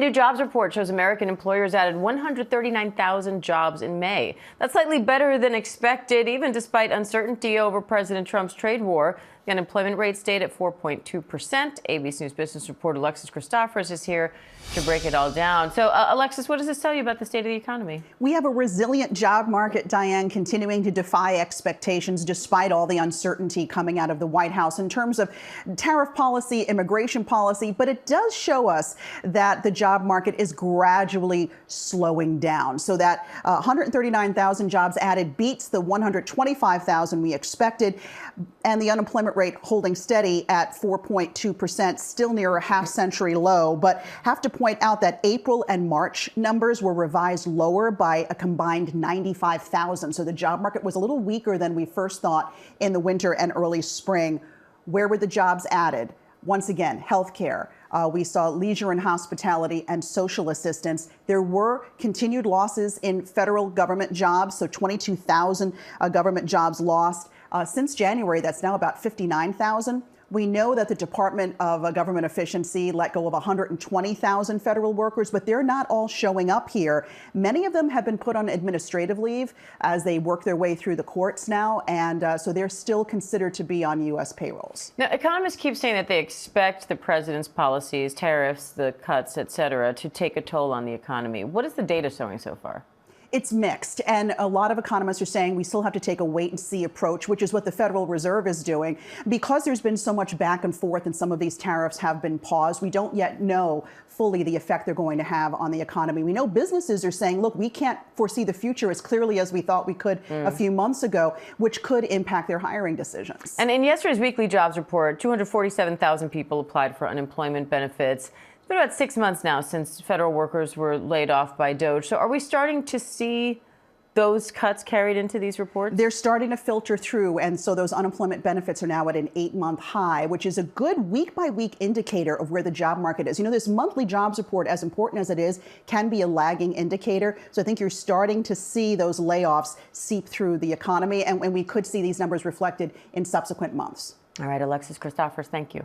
New jobs report shows American employers added 139,000 jobs in May. That's slightly better than expected, even despite uncertainty over President Trump's trade war. The unemployment rate stayed at 4.2%. ABC News business reporter Alexis Christoforous is here to break it all down. So, Alexis, what does this tell you about the state of the economy? We have a resilient job market, Diane, continuing to defy expectations despite all the uncertainty coming out of the White House in terms of tariff policy, immigration policy. But it does show us that the job market is gradually slowing down. So that 139,000 jobs added beats the 125,000 we expected, and the unemployment rate holding steady at 4.2%, still near a half-century low. But have to point out that April and March numbers were revised lower by a combined 95,000. So the job market was a little weaker than we first thought in the winter and early spring. Where were the jobs added? Once again, healthcare. We saw leisure and hospitality and social assistance. There were continued losses in federal government jobs, so 22,000 government jobs lost. Since January, that's now about 59,000. We know that the Department of Government Efficiency let go of 120,000 federal workers, but they're not all showing up here. Many of them have been put on administrative leave as they work their way through the courts now, and so they're still considered to be on U.S. payrolls. Now, economists keep saying that they expect the president's policies, tariffs, the cuts, et cetera, to take a toll on the economy. What is the data showing so far? It's mixed, and a lot of economists are saying we still have to take a wait-and-see approach, which is what the Federal Reserve is doing. Because there's been so much back and forth and some of these tariffs have been paused, we don't yet know fully the effect they're going to have on the economy. We know businesses are saying, look, we can't foresee the future as clearly as we thought we could a few months ago, which could impact their hiring decisions. And in yesterday's weekly jobs report, 247,000 people applied for unemployment benefits. It's been about 6 months now since federal workers were laid off by DOJ. So are we starting to see those cuts carried into these reports? They're starting to filter through, and so those unemployment benefits are now at an 8-month high, which is a good week-by-week indicator of where the job market is. You know, this monthly jobs report, as important as it is, can be a lagging indicator. So I think you're starting to see those layoffs seep through the economy, and we could see these numbers reflected in subsequent months. All right, Alexis Christoforous, thank you.